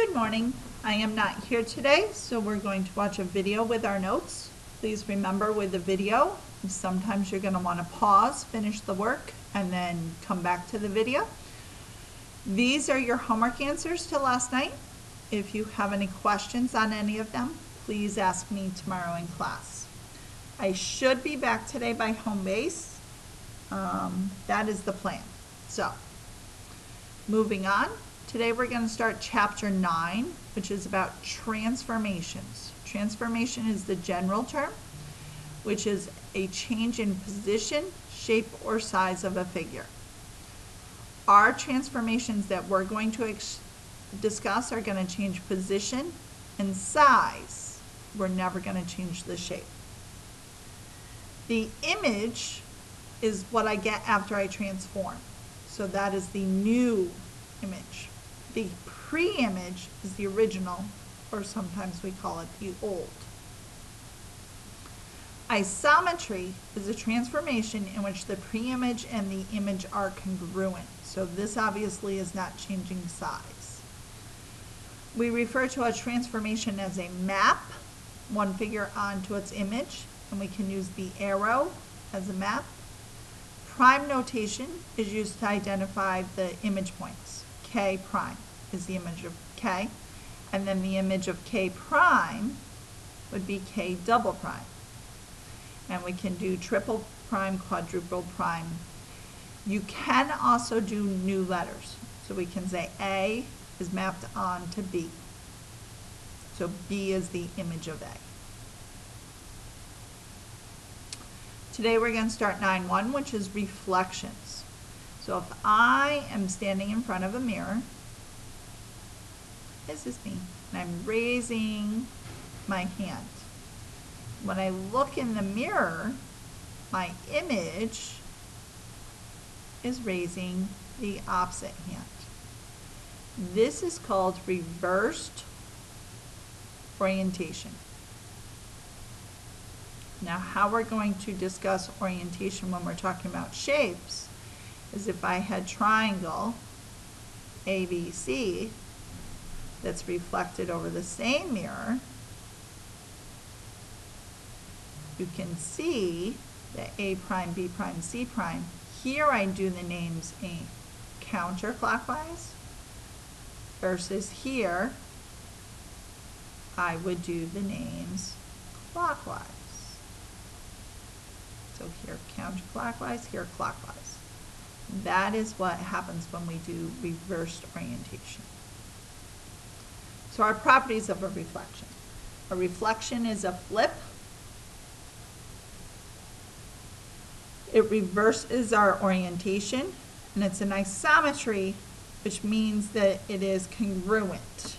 Good morning. I am not here today, so we're going to watch a video with our notes. Please remember with the video, sometimes you're going to want to pause, finish the work, and then come back to the video. These are your homework answers to last night. If you have any questions on any of them, please ask me tomorrow in class. I should be back today by home base. That is the plan. So, moving on. Today we're going to start chapter 9, which is about transformations. Transformation is the general term, which is a change in position, shape, or size of a figure. Our transformations that we're going to discuss are going to change position and size. We're never going to change the shape. The image is what I get after I transform. So that is the new image. The pre-image is the original, or sometimes we call it the old. Isometry is a transformation in which the pre-image and the image are congruent. So this obviously is not changing size. We refer to a transformation as a map, one figure onto its image, and we can use the arrow as a map. Prime notation is used to identify the image points. K prime is the image of K, and then the image of K prime would be K double prime. And we can do triple prime, quadruple prime. You can also do new letters. So we can say A is mapped on to B. So B is the image of A. Today we're going to start 9-1, which is reflections. So if I am standing in front of a mirror, this is me, and I'm raising my hand. When I look in the mirror, my image is raising the opposite hand. This is called reversed orientation. Now, how we're going to discuss orientation when we're talking about shapes is if I had triangle ABC that's reflected over the same mirror, you can see that A prime, B prime, C prime. Here I do the names in counterclockwise versus here I would do the names clockwise. So here counterclockwise, here clockwise. That is what happens when we do reversed orientation. So our properties of a reflection. A reflection is a flip. It reverses our orientation, and it's an isometry, which means that it is congruent.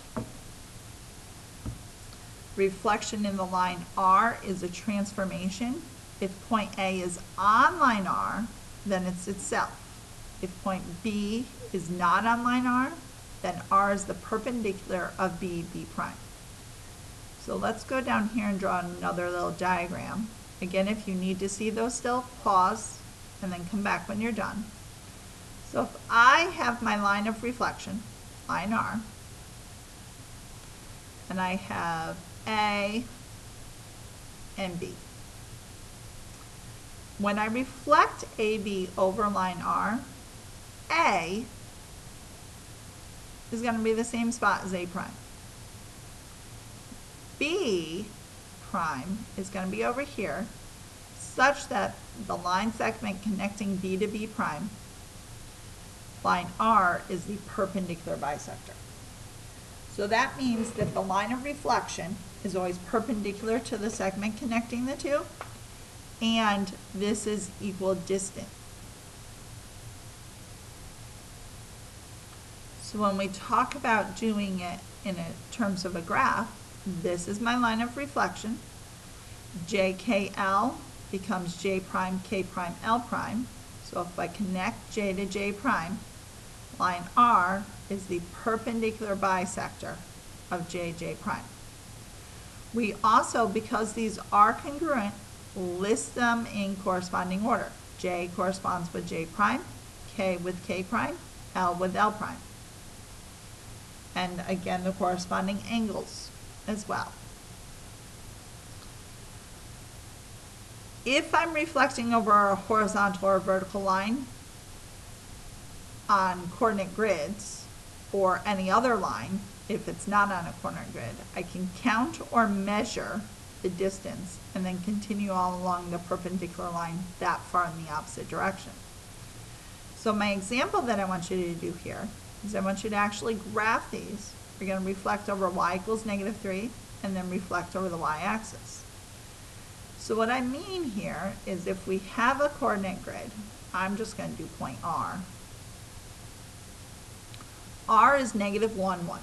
Reflection in the line R is a transformation. If point A is on line R, then it's itself. If point B is not on line R, then R is the perpendicular of B prime. So let's go down here and draw another little diagram. Again, if you need to see those still, pause and then come back when you're done. So if I have my line of reflection, line R, and I have A and B. When I reflect AB over line R, A is going to be the same spot as A prime. B prime is going to be over here, such that the line segment connecting B to B prime, line R, is the perpendicular bisector. So that means that the line of reflection is always perpendicular to the segment connecting the two, and this is equidistant. So when we talk about doing it in terms of a graph, this is my line of reflection. JKL becomes J prime, K prime, L prime. So if I connect J to J prime, line R is the perpendicular bisector of JJ prime. We also, because these are congruent, list them in corresponding order. J corresponds with J prime, K with K prime, L with L prime. and again the corresponding angles as well. If I'm reflecting over a horizontal or vertical line on coordinate grids, or any other line, if it's not on a coordinate grid, I can count or measure the distance and then continue all along the perpendicular line that far in the opposite direction. So my example that I want you to do here is I want you to actually graph these. We're going to reflect over y equals -3 and then reflect over the y-axis. So what I mean here is if we have a coordinate grid, I'm just going to do point R. R is -1, 1.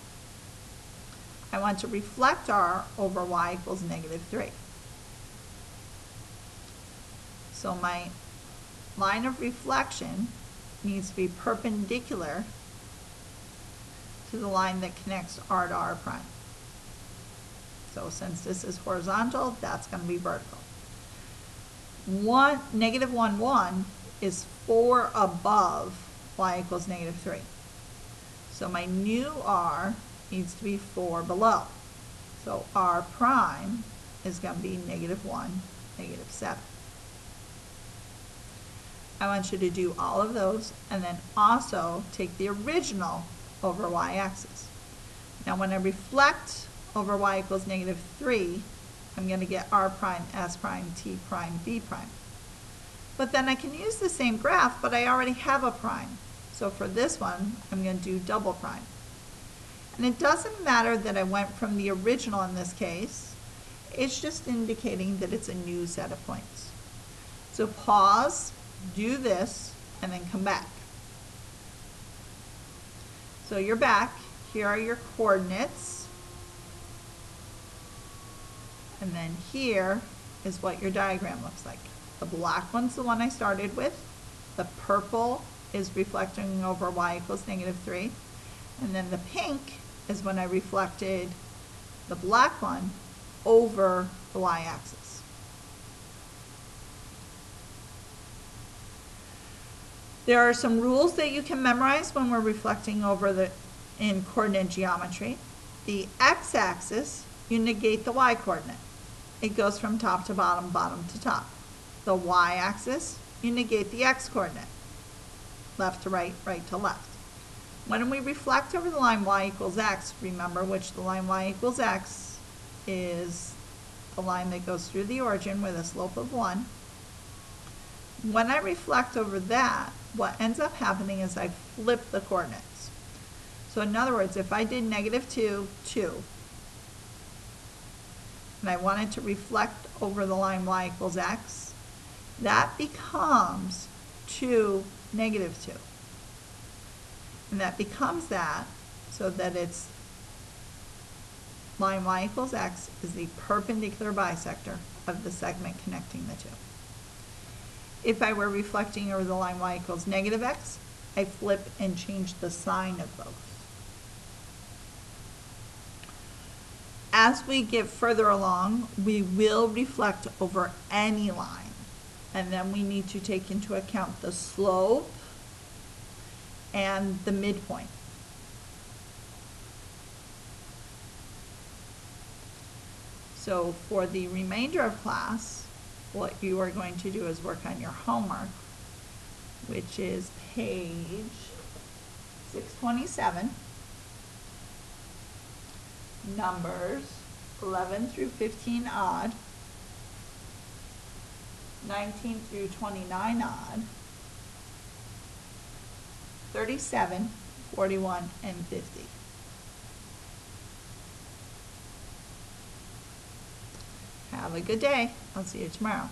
I want to reflect R over y equals -3. So my line of reflection needs to be perpendicular to the line that connects R to R prime. So since this is horizontal, that's going to be vertical. -1, 1 is 4 above y equals -3. So my new R needs to be 4 below. So R prime is going to be -1, -7. I want you to do all of those and then also take the original over y-axis. Now when I reflect over y equals -3, I'm going to get R prime, S prime, T prime, B prime. But then I can use the same graph, but I already have a prime. So for this one, I'm going to do double prime. And it doesn't matter that I went from the original in this case. It's just indicating that it's a new set of points. So pause, do this, and then come back. So you're back. Here are your coordinates. And then here is what your diagram looks like. The black one's the one I started with. The purple is reflecting over y equals -3. And then the pink is when I reflected the black one over the y-axis. There are some rules that you can memorize when we're reflecting over in coordinate geometry. The x-axis, you negate the y-coordinate. It goes from top to bottom, bottom to top. The y-axis, you negate the x-coordinate. Left to right, right to left. When we reflect over the line y equals x, remember which the line y equals x is the line that goes through the origin with a slope of 1. When I reflect over that, what ends up happening is I flip the coordinates. So in other words, if I did -2, 2, and I wanted to reflect over the line y equals x, that becomes 2, -2. And that becomes that, so that it's line y equals x is the perpendicular bisector of the segment connecting the two. If I were reflecting over the line y equals -x, I flip and change the sign of both. As we get further along, we will reflect over any line, and then we need to take into account the slope and the midpoint. So for the remainder of class, what you are going to do is work on your homework, which is page 627, numbers 11 through 15 odd, 19 through 29 odd, 37, 41, and 50. Have a good day. I'll see you tomorrow.